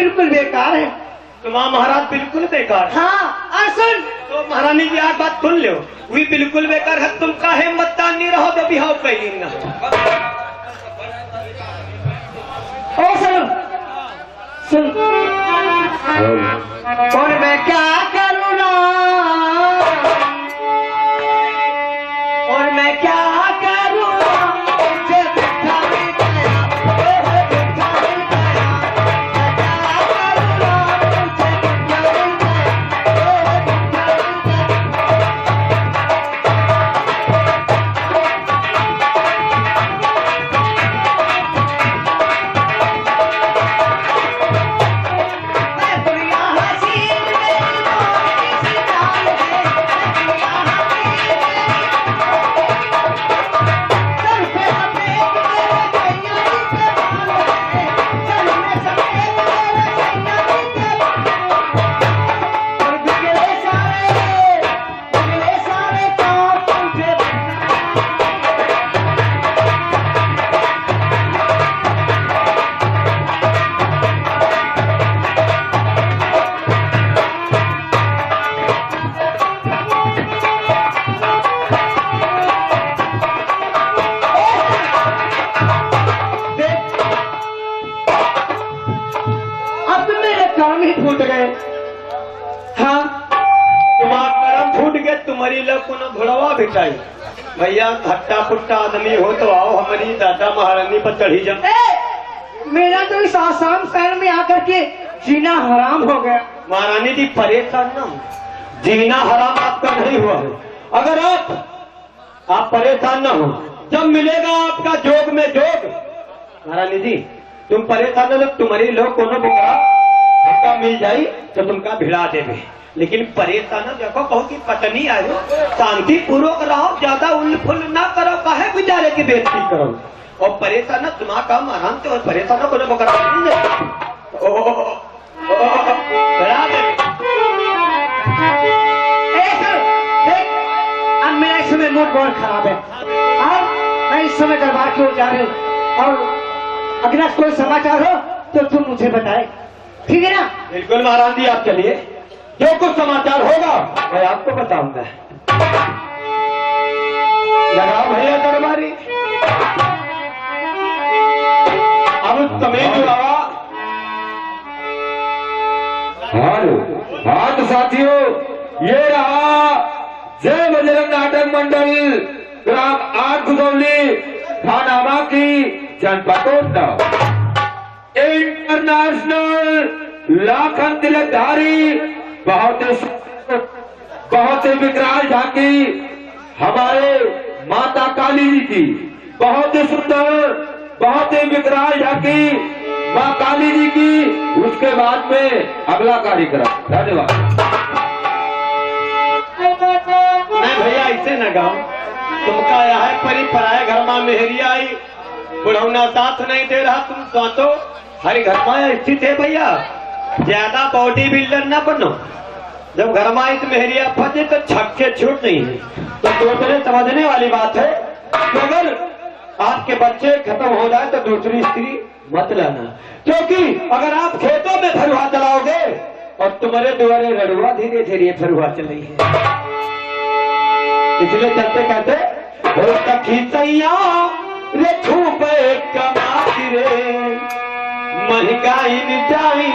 बिल्कुल बेकार है। तुम्हारा महाराज बिल्कुल बेकार। हाँ और सुन तो महारानी की आज बात सुन लो, वही बिल्कुल बेकार है। तुम काहे मतदान नहीं रहो तो बिहाव कैली ना। ओ सुन सुन और मैं क्या करूँ ना, और मैं क्या करूँ मुझे बिठा नहीं गया, बिठा नहीं गया, मैं क्या करूँ ना मुझे बिठा नहीं गया, बिठा काम ही फूट गए। हाँ तुम्हारा करम फूट गए, तुम्हारी लोग को घोड़वा बिठाई। भैया हट्टा पुट्टा आदमी हो तो आओ हमारी दादा महारानी पर चढ़ी जाओ। मेरा तो इस आसाम शहर में आकर के जीना हराम हो गया। महारानी जी परेशान न हो, जीना हराम आपका नहीं हुआ है। अगर आप परेशान न हो, जब मिलेगा आपका जोग में जोग। महारानी जी तुम परेशान न हो, तुम्हारी लोग कोनो बिकरा धक्का मिल जाई तो तुमका भिड़ा देवे। लेकिन परेशान देखो कहो कि पत्नी आयो, शांति पूर्वक रहो, ज्यादा उल ना करो, काहे बेचारे की बेइज्जती करो। और परेशान तुम्हारा काम आराम से, और परेशान को बकरा अब मेरा इस समय मूड बहुत खराब है और मैं इस समय दरबार की ओर जा रही हूँ। और अगर कोई समाचार हो तो तुम मुझे बताए, ठीक है ना? बिल्कुल महाराज जी, आप चलिए, जो कुछ समाचार होगा मैं आपको बताऊंगा। लगाओ भैया दरबारी। अब तमें जो आवा। हाँ तो साथियों, ये रहा जय बजरंग नाटक मंडल, ग्राम 8 गुदौली, थाना बाकी, जनपद कोटा। इंटरनेशनल लाखन तिलकधारी, बहुत ही विकराल झांकी हमारे माता काली जी की, बहुत ही सुंदर, बहुत ही विकराल झांकी माँ काली जी की। उसके बाद में अगला कार्यक्रम। धन्यवाद। नहीं भैया ऐसे न गाओ, तुमका आया है परी पराया घर में मेहरिया आई, बुढ़ौना साथ नहीं दे रहा, तुम सोचो हर घर में स्थित है। भैया ज्यादा बॉडी बिल्डर ना बनो, जब घर में इस मेहरिया फंसे तो छक्के छूट नहीं है। तो सोचने समझने वाली बात है कि अगर आपके बच्चे खत्म हो जाए तो दूसरी स्त्री मत लाना, क्योंकि अगर आप खेतों में फरुआ चलाओगे और तुम्हारे दुआरे रड़ुआ धीरे धीरे फरुआ चली है। इसलिए चलते कहते हो सखी सैया रे खूबे कमाती रे, महंगाई जाई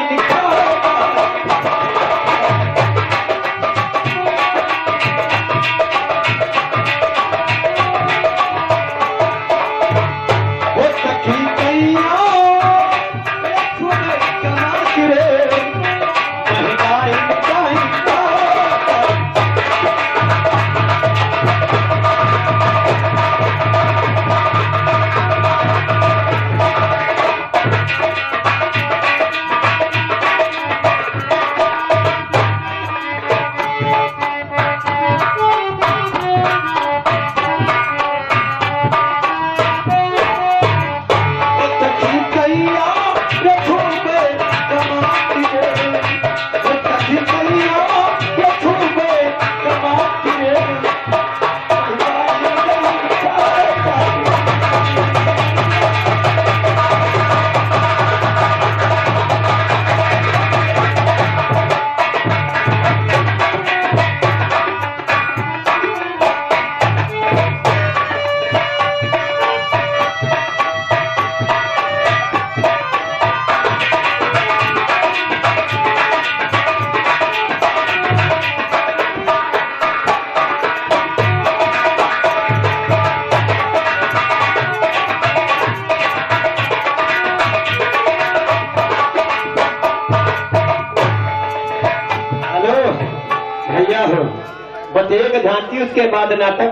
एक झांकी उसके बाद नाटक।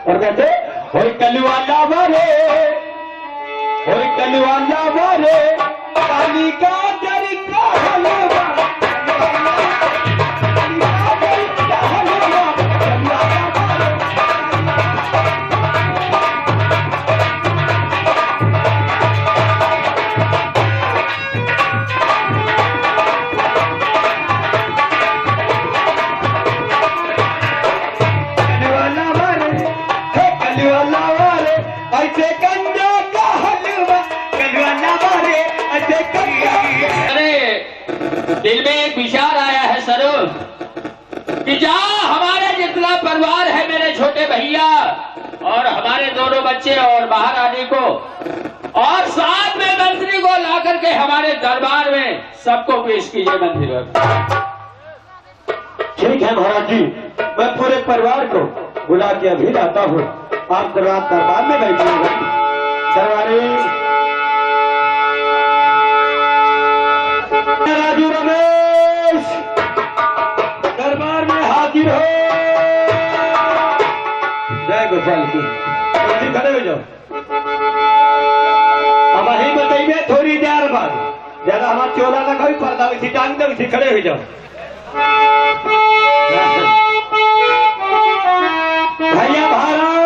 और कहते होई कलवाला वाले, होई कलवाला वाले, काली का जरी का हलवा, ऐसे कंजा का हलवा, कलवाला वाले ऐसे कंजा। अरे दिल में एक विचार आया है सर कि जहाँ हमारे जितना परिवार है, मेरे छोटे भैया और हमारे दोनों बच्चे और महारानी को और साथ में मंत्री को ला करके हमारे दरबार में सबको पेश कीजिए मंदिर में। ठीक है महाराज जी, मैं पूरे परिवार को बुला के अभी लाता हूँ। आप दरबार में बैठिएगा। दरबारी राजू रमेश दरबार में हाजिर हो। जय गोपाल की। जल्दी खड़े हो जाओ। अब वही बताइए थोड़ी देर बाद ज्यादा हमारा चोला ना कोई पर्दा वैसी टांग दे, वैसी खड़े हो जाओ। भैया भारत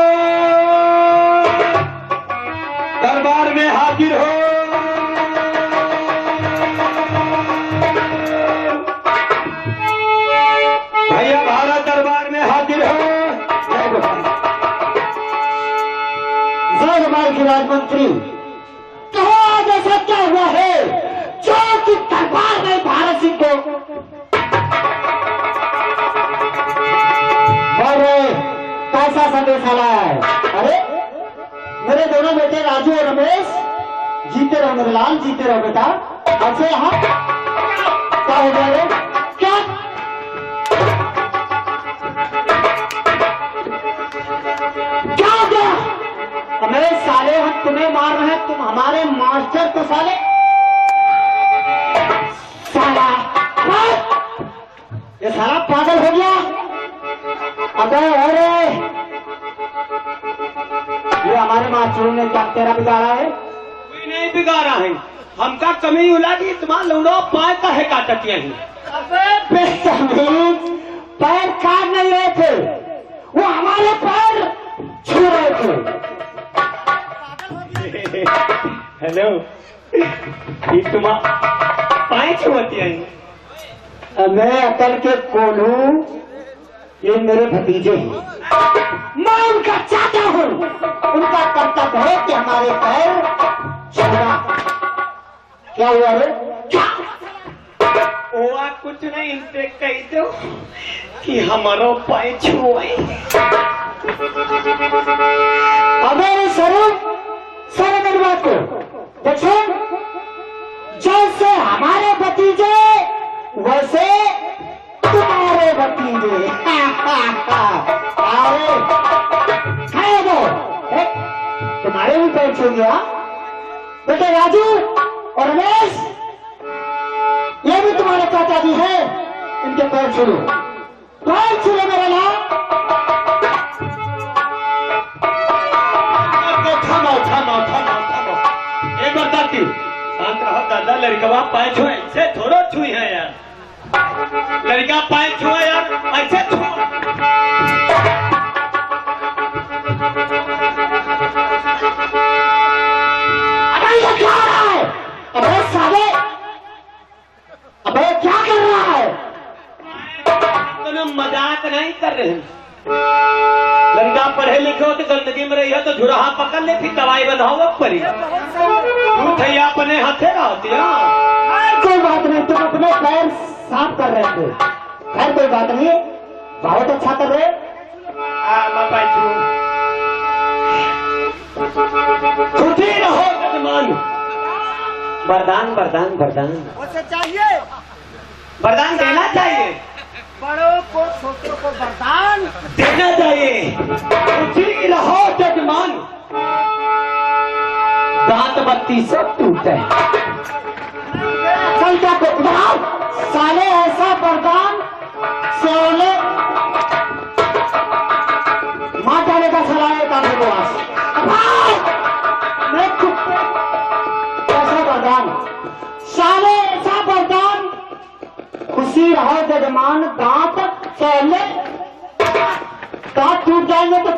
दरबार में हाजिर हो। भैया भारत दरबार में हाजिर हो। जय गोपाल की राजमंत्री, कहो आज ऐसा क्या हुआ है जो कि दरबार में भारत सिंह को कैसा संदेश लाया है? अरे मेरे दोनों बेटे राजू और रमेश जीते रहो मेरे लाल, जीते रहो बेटा। अच्छा यहाँ क्या हो गया रे? क्या क्या हो गया? मेरे साले हम तुम्हें मार रहे हैं, तुम हमारे मास्टर को साले साला ये साला पागल हो गया। अबे अरे ये हमारे मास्टरों ने क्या तेरा बिगाड़ा है? कोई नहीं बिगाड़ा है, हमका कमी उलागी तुम्हारा लौड़ो पाए का है काटतिया ही। अबे बेतमीज, पैर काट नहीं रहे थे, वो हमारे पैर छू रहे थे। हेलो, ये तुम्हारा पाए छुआती है? मैं अकल के कोल्हू, ये मेरे भतीजे हैं, मैं उनका चाचा हूँ। उनका कर्तव्य है कि हमारे पैर छूना। क्या हुआ रे? क्या ओआ कुछ नहीं, इनसे कह दो कि हमारो पाए छुए। अबे सरू मेरी बात को देखो, जैसे हमारे भतीजे वैसे तुम्हारे भतीजे। अरे खाए दो, तुम्हारे भी पैर छू गया बेटे राजू और रमेश, ये भी तुम्हारे चाचा जी हैं, इनके पैर छू लो, पैर छू लो मेरे लाल। एक बार दादी शांत रहो दादा, लड़का पाए छुए ऐसे थोड़ा छुई है यार, लड़का पाए छुए यार ऐसे छुआ। अबे ये क्या हो रहा है? अबे साले, अबे क्या कर रहा है? तुम मजाक नहीं कर रहे हैं। लड़का पढ़े लिखे हो तो गंदगी में रही हो तो झुराहा पकड़ ले, फिर दवाई बनाओ पड़ी तू थैया अपने हाथे रहती। कोई बात नहीं, तुम अपने पैर साफ कर रहे थे, खैर कोई बात नहीं, बहुत अच्छा कर रहे। छुट्टी रहो जजमान। वरदान वरदान वरदान उसे चाहिए, वरदान देना चाहिए, बड़ों को छोटों को वरदान देना चाहिए। छुट्टी रहो जजमान। दांत बत्ती सब टूटे, चल क्या को साले ऐसा वरदान सोले साले ऐसा वरदान, खुशी रहो जजमान, दांत चले, दांत टूट जाएंगे तो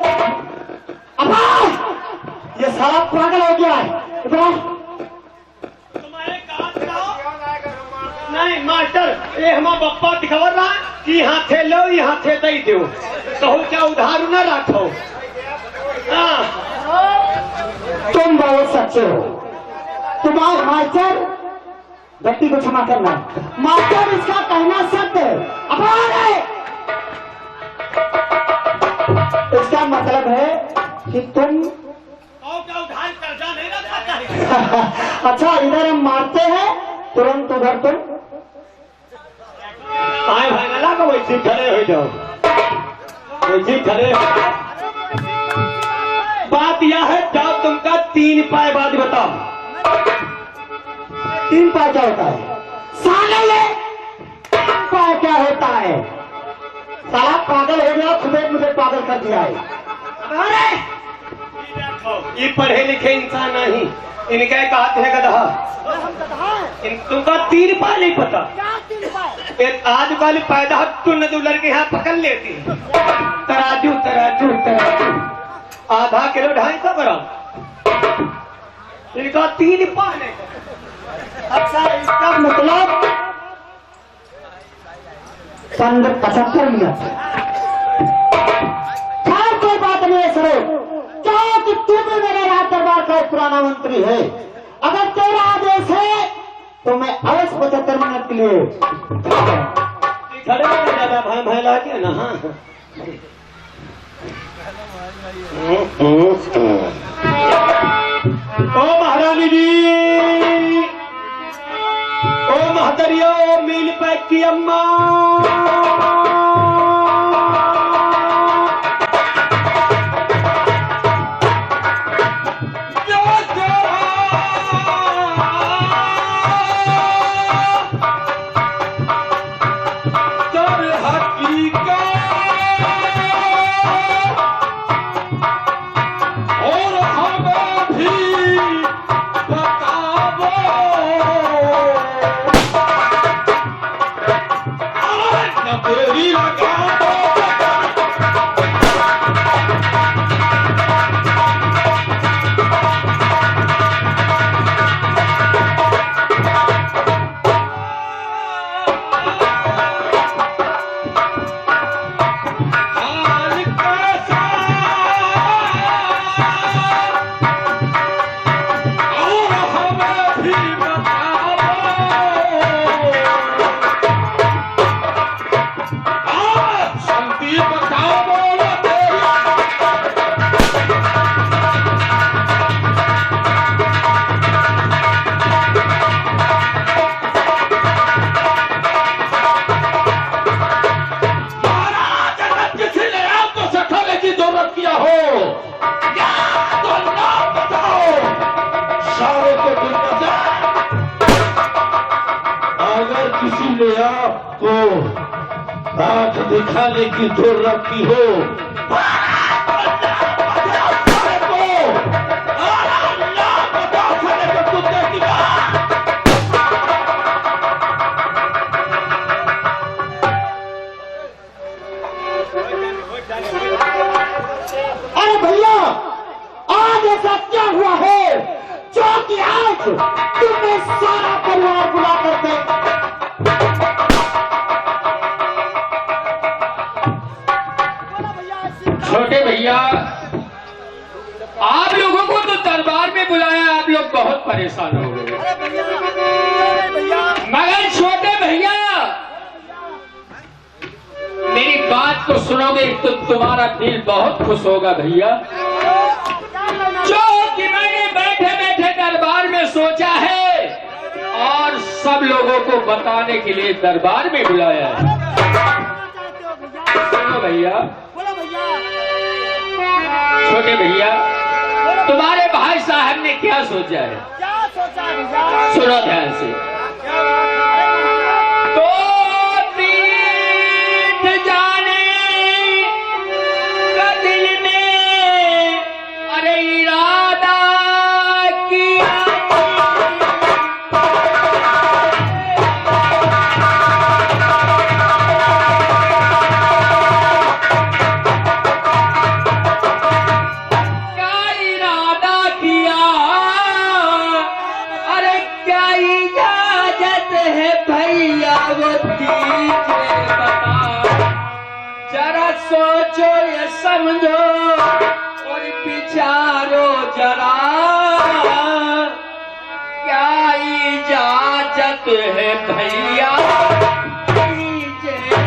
अबा ये सारा पागल हो गया है। तुम्हारे कान जाओ। नहीं मास्टर, ये हमारा बप्पा दिखवर रहा कि यहाँ थे लो यहाँ थे दई दो, कहो क्या उधार न रखो। हाँ तुम बहुत सच्चे हो। तुम्हारे मास्टर व्यक्ति को क्षमा करना, मास्टर इसका कहना सत्य है। इसका मतलब है कि तुम क्या उधार कर्जा नहीं रखा है। अच्छा इधर हम मारते हैं, तुरंत उधर तुम आए भाई गला को वैसे खड़े हो जाओ, वैसे खड़े हो। बात यह है, जब तुमका 3 पाए बाद बताओ। 3 पाए क्या होता है? साले ये 3 पाए क्या होता है? साला पागल हो गया, खुद मुझे पागल कर दिया है। अरे ये पढ़े लिखे इंसान नहीं, इनका कहते हैं गधा। हम गधा हैं। तुमका 3 पाए नहीं पता। क्या 3 पाए? एक आज वाली पैदा तुन दो लड़के यहाँ पकड़ लेती है। तराजू तराजू तराजू आधा किलो 250 ग्राम, इनका 3 पाए नहीं पता। अच्छा इसका मतलब 75 मिनट। खैर कोई बात नहीं है सरो, चाहो कि तू भी मेरे राज दरबार का एक पुराना मंत्री है, अगर तेरा आदेश है तो मैं अवश्य 75 मिनट के लिए खड़े हो ज्यादा भाई भाई ला के ना। हाँ ओ महारानी जी, ओ महतरिया, ओ मील पैक की अम्मा, आंख दिखाने की जरूरत की हो। अरे भैया आज ऐसा क्या हुआ है जो कि आज तुम्हें सारा परिवार बुला करके छोटे भैया, आप लोगों को तो दरबार में बुलाया, आप लोग बहुत परेशान हो गए। अरे भैया मगर छोटे भैया मेरी बात को सुनोगे तो तुम्हारा दिल बहुत खुश होगा भैया। जो कि मैंने बैठे बैठे दरबार में सोचा है और सब लोगों को बताने के लिए दरबार में बुलाया है। सुनो भैया, बोलो भैया, छोटे भैया, तुम्हारे भाई साहब ने क्या सोचा है, क्या सोचा भैया? सुनो ध्यान से। तो तीर्थ जाने का दिल में अरे इरादा किया, हैं भैया वो दीजिए बता, जरा सोचो ये समझो और विचारो जरा, क्या इजाजत है भैया दीजिए।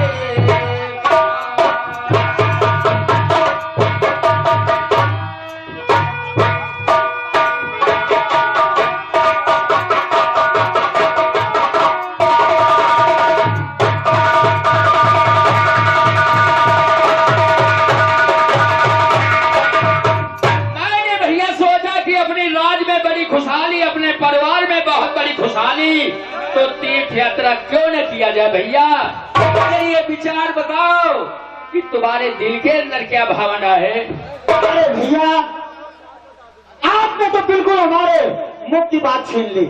खुशहाली, अपने परिवार में बहुत बड़ी खुशहाली, तो तीर्थ यात्रा क्यों न किया जाए भैया। ये विचार बताओ कि तुम्हारे दिल के अंदर क्या भावना है। अरे भैया, आपने तो बिल्कुल हमारे मुख की बात छीन ली।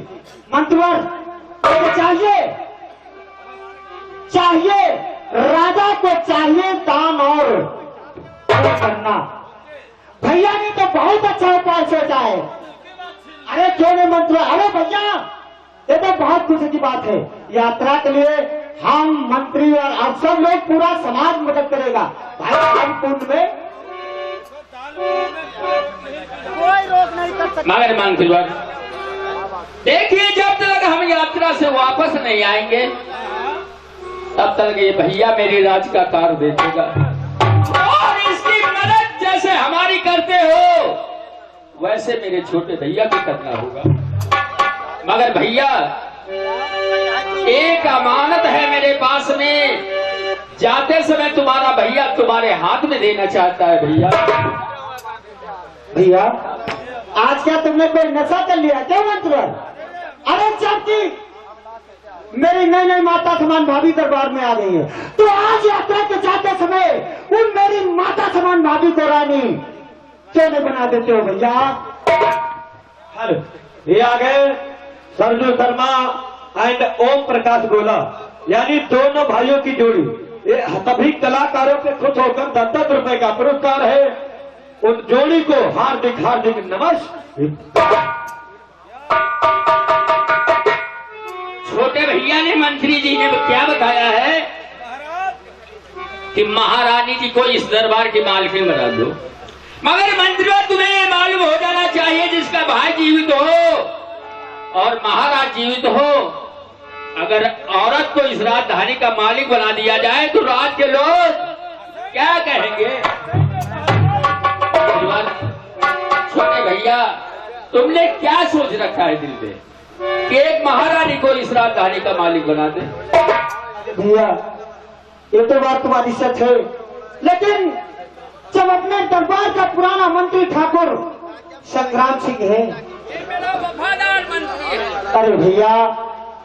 मंत्रवर, तो चाहिए राजा को चाहिए दान और करना। भैया ने तो बहुत अच्छा उपाय सोचा है। अरे क्यों नहीं मंत्र, अरे भैया ये तो बहुत खुशी की बात है। यात्रा के लिए हम मंत्री और आप सब लोग, पूरा समाज मदद करेगा भाई। हम कुंड में कोई रोक नहीं कर सकता। मगर मांग फिलवार देखिए, जब तक हम यात्रा से वापस नहीं आएंगे तब तक ये भैया मेरी राज का कार्य देखेगा, और इसकी मदद जैसे हमारी करते हो वैसे मेरे छोटे भैया को करना होगा। मगर भैया, एक अमानत है मेरे पास में, जाते समय तुम्हारा भैया तुम्हारे हाथ में देना चाहता है। भैया भैया, आज क्या तुमने कोई नशा कर लिया क्या मंत्र? अरे जबकि मेरी नई नई माता समान भाभी दरबार में आ गई है, तो आज यात्रा के जाते समय उन मेरी माता समान भाभी को रानी क्यों नहीं बना देते हो भैया? हेलो, ये आ गए सरजू शर्मा एंड ओम प्रकाश गोला, यानी दोनों भाइयों की जोड़ी। ये सभी कलाकारों के खुश होकर 10-10 रुपए का पुरस्कार है। उन जोड़ी को हार्दिक हार्दिक नमस्कार। छोटे भैया ने मंत्री जी ने क्या बताया है कि महारानी जी को इस दरबार की मालकिन बना दो। मगर मंत्री, तुम्हें ये मालूम हो जाना चाहिए, जिसका भाई जीवित हो और महाराज जीवित हो, अगर औरत को इस राजधानी का मालिक बना दिया जाए तो राज के लोग क्या कहेंगे। छोटे भैया, तुमने क्या सोच रखा है दिल में कि एक महारानी को इस राजधानी का मालिक बना दे? भैया, ये तो बात तुम्हारी सच है, लेकिन जब अपने दरबार का पुराना मंत्री ठाकुर संग्राम सिंह है, मेरा वफादार मंत्री है। अरे भैया,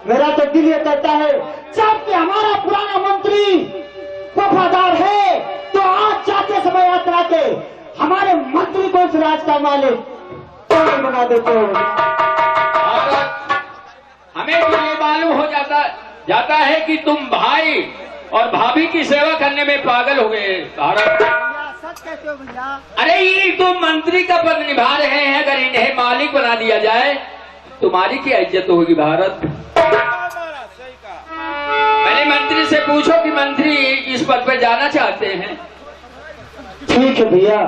मेरा तो दिल ये कहता है जबकि हमारा पुराना मंत्री वफादार है, तो आज जाते समय यात्रा के हमारे मंत्री को इस राज का मालिक क्यों बना देते हो? हमें तो ये मालूम हो जाता है कि तुम भाई और भाभी की सेवा करने में पागल हो गए। भारत, सच कहते हो भैया। अरे ये तुम मंत्री का पद निभा रहे हैं, अगर इन्हें मालिक बना दिया जाए तुम्हारी क्या इज्जत होगी। भारत, पहले मंत्री से पूछो कि मंत्री इस पद पर जाना चाहते हैं। ठीक है भैया,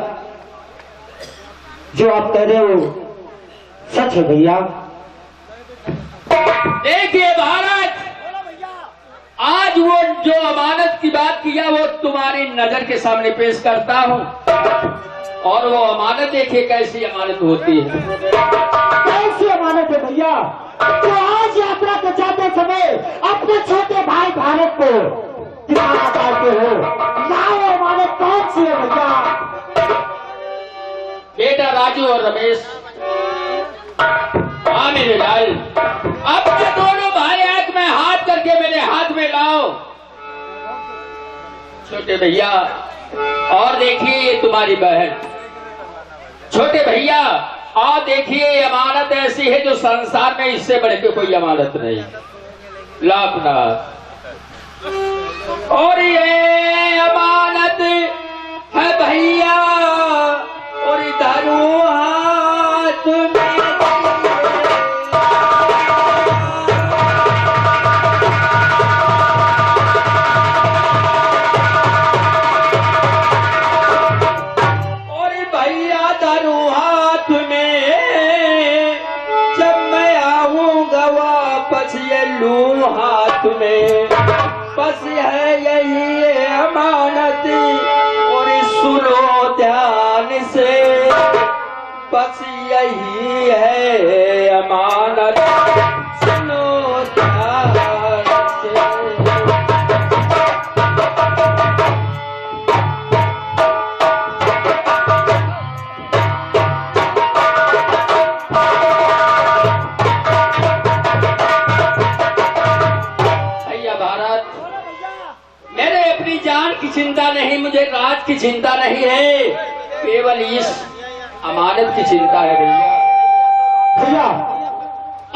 जो आप कह रहे हो सच है भैया। देखिए भारत, आज वो जो अमानत की बात किया वो तुम्हारी नजर के सामने पेश करता हूँ, और वो अमानत देखिए कैसी अमानत होती है। कैसी अमानत है भैया? तो आज यात्रा के जाते समय अपने छोटे भाई भारत को दिखाना चाहते हो, लाओ अमानत कौन सी है भैया? बेटा राजू और रमेश, हाँ मेरे लाल, अब ये दोनों भाई एक में हाथ करके मेरे हाथ में लाओ। छोटे भैया, और देखिए ये तुम्हारी बहन। छोटे भैया, और देखिए ये अमानत ऐसी है जो संसार में इससे बढ़ के कोई अमानत नहीं। लापना, और ये अमानत है भैया, और इधर हाथ में लूं हाथ में, बस है यही अमानत। और सुनो ध्यान से, बस यही है अमानत, सुनो ध्यान से। भैया भारत, मेरे अपनी जान की चिंता नहीं, मुझे राज की चिंता नहीं है, केवल इस अमानत की चिंता है भैया। भैया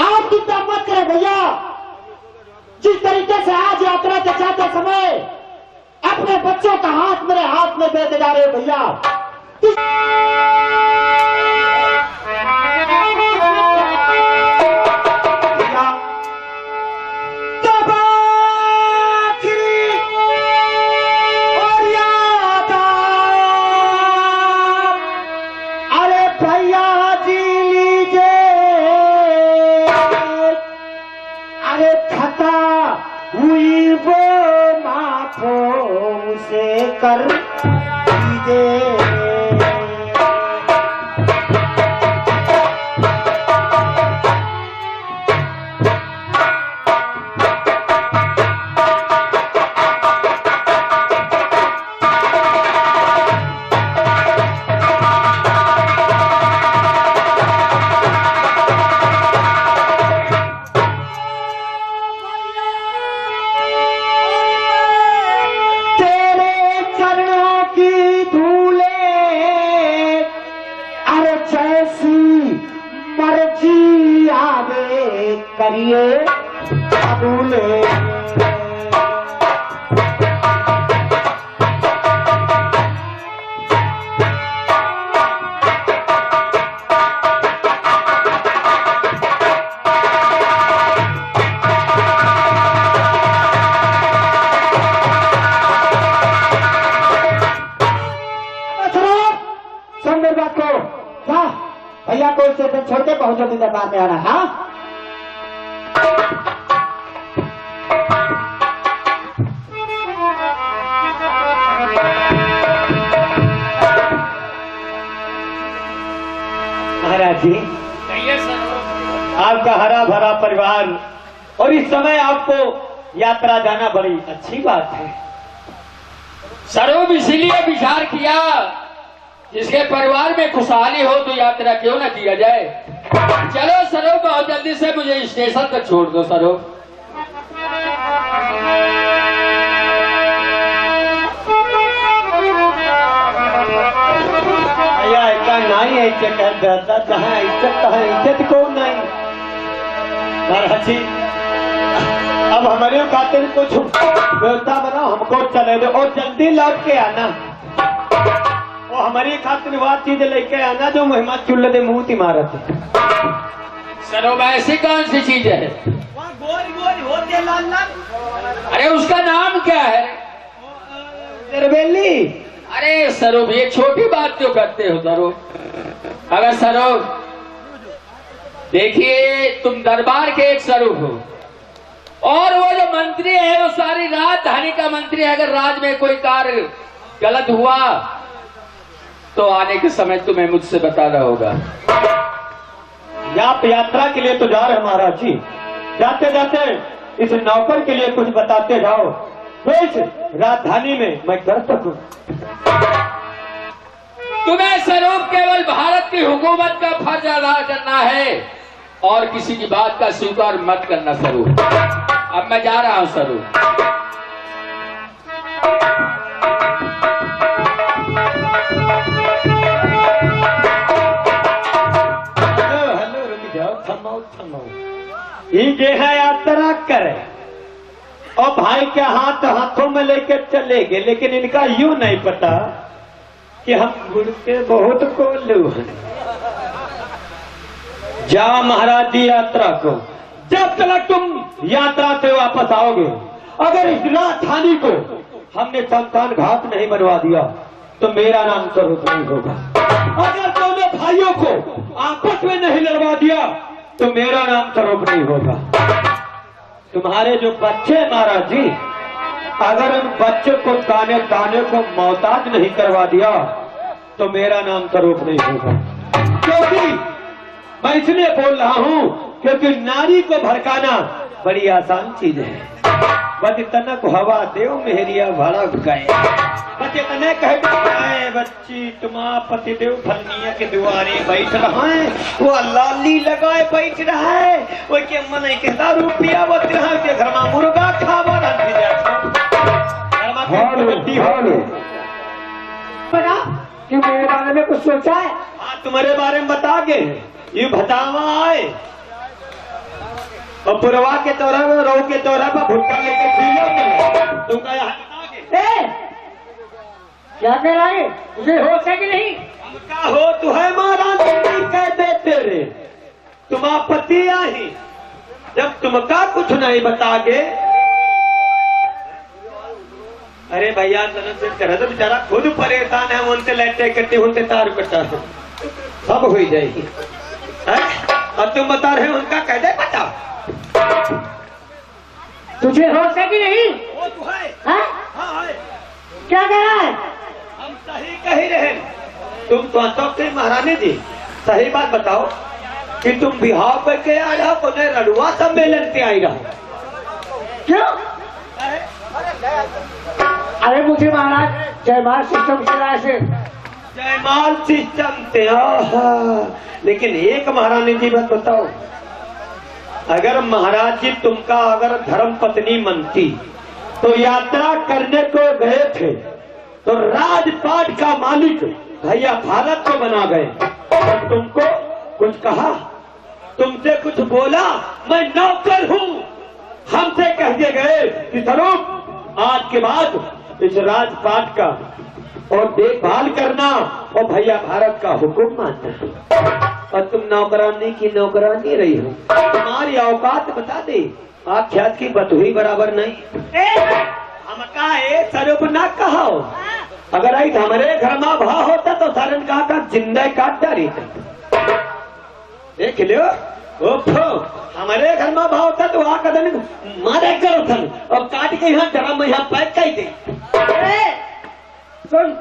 आप चिंता मत करें भैया। जिस तरीके से आज यात्रा के जाते समय अपने बच्चों का हाथ मेरे हाथ में देते जा रहे हो भैया, तब आखिरी और याद आया, अरे भैया जी लीजिए, अरे खता हुई वो माफों से कर दीजिए। तेरे चरणों की धूले, अरे जैसी मर्जी आगे करिए कबूले। सुन मेरी बात को, क्या भैया को स्टेशन छोड़ के बहुत जल्दी दरबार में आना। हाँ महाराज जी, आपका हरा भरा परिवार और इस समय आपको यात्रा जाना बड़ी अच्छी बात है। स्वरूप इसलिए विचार किया, जिसके परिवार में खुशहाली हो तो यात्रा क्यों न किया जाए। चलो स्वरूप, बहुत जल्दी से मुझे स्टेशन तक छोड़ दो स्वरूप। भैया ऐसा नहीं है कि कहता जहाँ इज्जत तहाँ इज्जत को नहीं। महाराज जी, अब हमारे खातिर कुछ व्यवस्था बनाओ, हमको चले दो और जल्दी लौट के आना। वो हमारी खातिर वह चीज लेके आना जो महिमा चुल्ले दे मुंह इमारत है। स्वरूप ऐसी कौन सी चीज है? गोरी गोरी होते लाल लाल। अरे उसका नाम क्या है? निर्बेली। अरे स्वरूप, ये छोटी बात क्यों करते हो स्वरूप? अगर स्वरूप, देखिए तुम दरबार के एक स्वरूप हो और वो जो मंत्री है वो सारी राजधानी का मंत्री है। अगर राज में कोई कार्य गलत हुआ तो आने के समय तुम्हें मुझसे बताना होगा। आप यात्रा के लिए तो जा रहे हैं महाराज जी, जाते जाते इस नौकर के लिए कुछ बताते जाओ। तो इस राजधानी में मैं कर सकूं। तुम्हें स्वरूप केवल भारत की हुकूमत का फर्ज अदा करना है और किसी की बात का स्वीकार मत करना स्वरूप। अब मैं जा रहा हूं स्वरूप। हेलो, रुक जाओ, थमाओ थमाओ। ये है यात्रा करे और भाई के हाथ हाथों में लेकर चले गए, लेकिन इनका यूं नहीं पता कि हम गुड़ के बहुत कोल्लू हैं। जाओ महाराज जी यात्रा को, जब तक तुम यात्रा से वापस आओगे, अगर इस राजधानी को हमने संतान घात नहीं बनवा दिया तो मेरा नाम स्वरूप नहीं होगा। अगर दोनों भाइयों को आपस में नहीं लड़वा दिया तो मेरा नाम स्वरूप नहीं होगा। तुम्हारे जो बच्चे महाराज जी, अगर उन बच्चे को दाने दाने को मोहताज नहीं करवा दिया तो मेरा नाम स्वरूप नहीं होगा। क्योंकि मैं इसलिए बोल रहा हूँ क्योंकि नारी को भड़काना बड़ी आसान चीज है। बस इतना को हवा देव मेहरिया भड़क गए, बस इतने कहते हैं बच्ची तुम्हारा पतिदेव फलनिया के द्वारे बैठ रहा है, वो लाली लगाए बैठ रहा है, वो के मन कहता रुपया वो के घर में मुर्गा खावा बता कि मेरे बारे में कुछ सोचा है? हाँ तुम्हारे बारे में बता के ये भतावा आए और पुरवा के तोरा में रो के तोरा पर भुट्टा लेके पी लो तुम क्या बता के क्या कह रहा है? तुझे होश है कि नहीं? हमका हो तू है महाराज कह दे तेरे तुम आपत्ति आई जब तुमका कुछ नहीं बता के। अरे भैया तन से करा तो बेचारा खुद परेशान है, उनसे लेटे कट्टी उनसे तार कटा सब हो जाएगी। और तुम बता रहे उनका कह दे बता। तुझे होश है कि नहीं? वो तो है। हाँ? हाँ है। क्या कह रहा है? हम सही कह रहे। तुम तो के महारानी जी सही बात बताओ कि तुम बिहार पे के आ रहा हो रड़ुआ सम्मेलन से आई रहा? क्यों? अरे मुझे महाराज जयमाल सिस्टम से जयमाल सिस्टम से लेकिन एक महारानी जी बात बताओ, अगर महाराज जी तुमका अगर धर्म पत्नी मनती तो यात्रा करने को गए थे तो राजपाट का मालिक भैया भारत को बना गए और तुमको कुछ कहा, तुमसे कुछ बोला? मैं नौकर हूँ, हमसे कह दिए गए कि स्वरूप आज के बाद इस राजपाट का और देखभाल करना और भैया भारत का हुक्म मानना, और तुम नौकरानी की नौकरानी रही हो। तुम्हारी औकात बता दे, आख्यात की बतुही बराबर नहीं। हम कहा स्वरूप ना कहा, अगर आई हमारे घर में भा होता तो सारन का जिंदा काट डाली देख लो। हमारे घर में भाव था तो वहां कदम मारे करो थन और काट के यहाँ ड्रम में यहाँ पैक कर दे। सुन,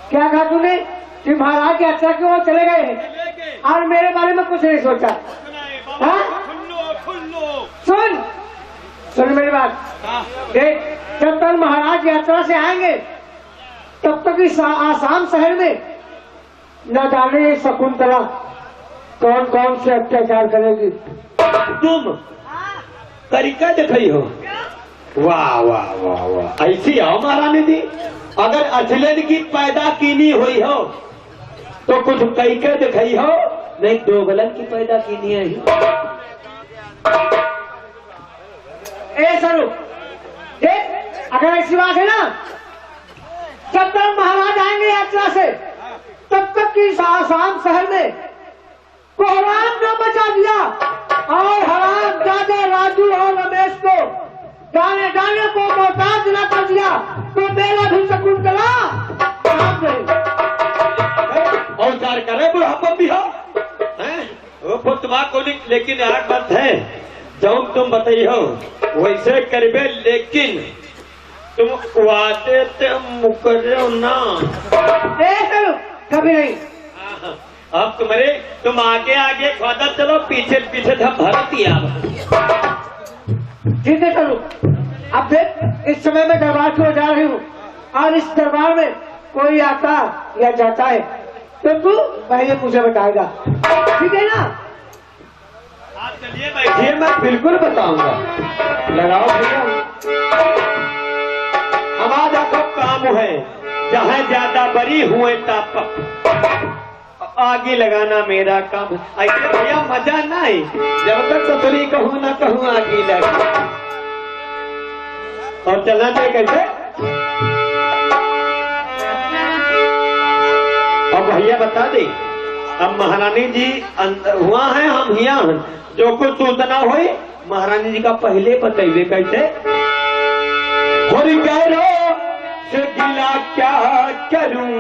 क्या कहा तूने कि महाराज यात्रा की ओर चले गए और मेरे बारे में कुछ नहीं सोचा? सुन सुन मेरी बात देख, जब तक महाराज यात्रा से आएंगे तब तक इस आसाम शहर में न जाने शकुंतला कौन कौन से अत्याचार करेगी। तुम तरीका दिखाई हो। वाह वाह वाह वाह, ऐसी आओ महारानी जी, अगर अजलन की पैदा कीनी हुई हो तो कुछ कई के दिखाई हो, नहीं दो गलन की पैदा कीनी है। स्वरूप देख, अगर ऐसी बात है ना, जब तक महाराज आएंगे यात्रा से तब तक की आसाम शहर में कोहराम न मचा दिया और हराम जादे राजू और रमेश को गाने गाने को मोहताज न कर दिया तो मेरा भी शकुंतला और कार करे बुढ़ापा भी हो वो फुटवा को नहीं, लेकिन एक बात है जब तुम बताई हो वैसे करबे, लेकिन तुम वादे से मुकरे ना कभी नहीं। अब तुम आगे आगे खादा चलो, पीछे पीछे हम भरत ही ठीक है चलो। अब देख, इस समय मैं दरबार की ओर जा रही हूँ और इस दरबार में कोई आता या जाता है तो तू पहले मुझे बताएगा, ठीक है ना? आप चलिए बैठिए, मैं बिल्कुल बताऊंगा। लगाओ भैया, हमारा तो काम है जहाँ ज्यादा बड़ी हुए तब आगे लगाना मेरा काम। ऐसे भैया मजा नहीं, जब तक ससुरी कहूँ ना कहूँ आगे लगा। और चलना चाहिए कैसे? अब भैया बता दे, अब महारानी जी हुआ है, हम यहाँ हैं, जो कुछ सूचना हुई महारानी जी का पहले बताइए कैसे? और कह रो से गिला क्या करूं